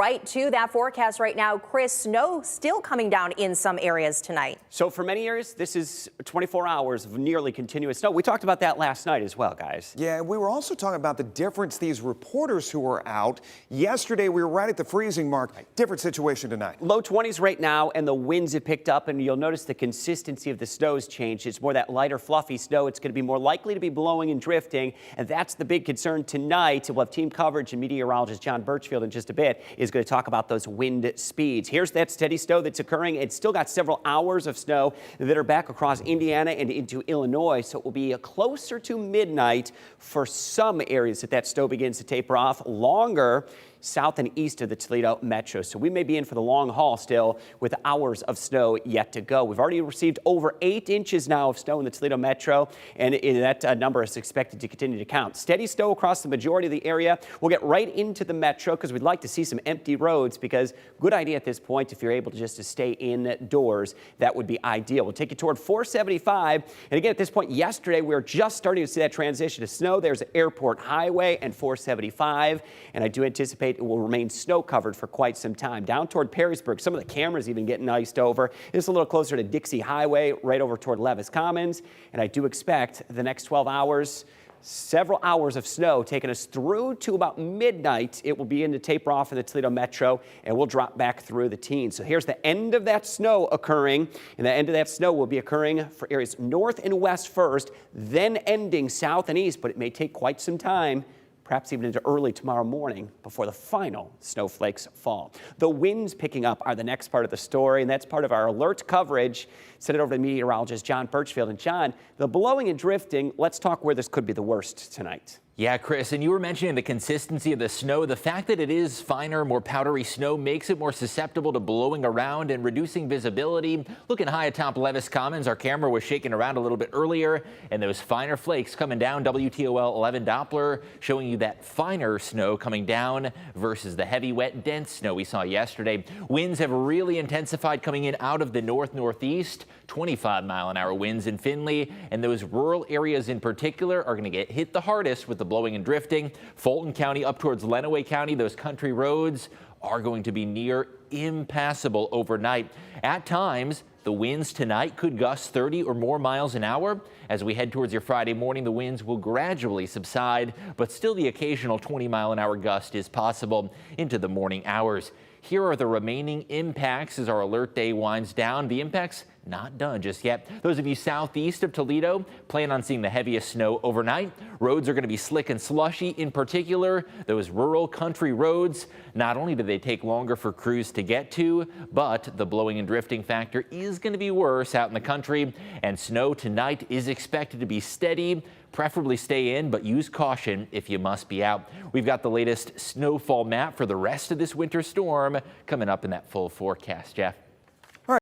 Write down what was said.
Right to that forecast right now, Chris. Snow still coming down in some areas tonight. So for many areas, this is 24 hours of nearly continuous snow. We talked about that last night as well, guys. Yeah, we were also talking about the difference these reporters who were out. Yesterday, we were right at the freezing mark. Different situation tonight. Low 20s right now, and the winds have picked up, and you'll notice the consistency of the snow's changed. It's more that lighter, fluffy snow. It's going to be more likely to be blowing and drifting, and that's the big concern tonight. We'll have team coverage, and meteorologist John Birchfield in just a bit is going to talk about those wind speeds. Here's that steady snow that's occurring. It's still got several hours of snow that are back across Indiana and into Illinois, so it will be closer to midnight for some areas that snow begins to taper off. Longer south and east of the Toledo metro. So we may be in for the long haul still with hours of snow yet to go. We've already received over 8 inches now of snow in the Toledo metro, and that number is expected to continue to count. Steady snow across the majority of the area. We'll get right into the metro because we'd like to see some empty roads, because good idea at this point if you're able to just to stay indoors. That would be ideal. We'll take you toward 475. And again, at this point yesterday, we were just starting to see that transition to snow. There's Airport Highway and 475, and I do anticipate it will remain snow covered for quite some time. Down toward Perrysburg, some of the cameras even getting iced over. It's a little closer to Dixie Highway, right over toward Levis Commons. And I do expect the next 12 hours, several hours of snow taking us through to about midnight. It will begin to taper off in the Toledo metro, and we'll drop back through the teens. So here's the end of that snow occurring, and the end of that snow will be occurring for areas north and west first, then ending south and east, but it may take quite some time, perhaps even into early tomorrow morning before the final snowflakes fall. The winds picking up are the next part of the story, and that's part of our alert coverage. Send it over to meteorologist John Birchfield. And John, the blowing and drifting, let's talk where this could be the worst tonight. Yeah, Chris, and you were mentioning the consistency of the snow. The fact that it is finer, more powdery snow makes it more susceptible to blowing around and reducing visibility. Looking high atop Levis Commons, our camera was shaking around a little bit earlier, and those finer flakes coming down. WTOL 11 Doppler showing you that finer snow coming down versus the heavy, wet, dense snow we saw yesterday. Winds have really intensified coming in out of the northeast. 25-mile-an-hour winds in Findlay, and those rural areas in particular are going to get hit the hardest with the blowing and drifting. Fulton County up towards Lenawee County, those country roads are going to be near impassable overnight. At times, the winds tonight could gust 30 or more miles an hour. As we head towards your Friday morning, the winds will gradually subside, but still the occasional 20-mile-an-hour gust is possible into the morning hours. Here are the remaining impacts as our alert day winds down. The impacts not done just yet. Those of you southeast of Toledo plan on seeing the heaviest snow overnight. Roads are going to be slick and slushy. In particular, those rural country roads, not only do they take longer for crews to get to, but the blowing and drifting factor is going to be worse out in the country. And snow tonight is expected to be steady. Preferably stay in, but use caution if you must be out. We've got the latest snowfall map for the rest of this winter storm coming up in that full forecast. Jeff.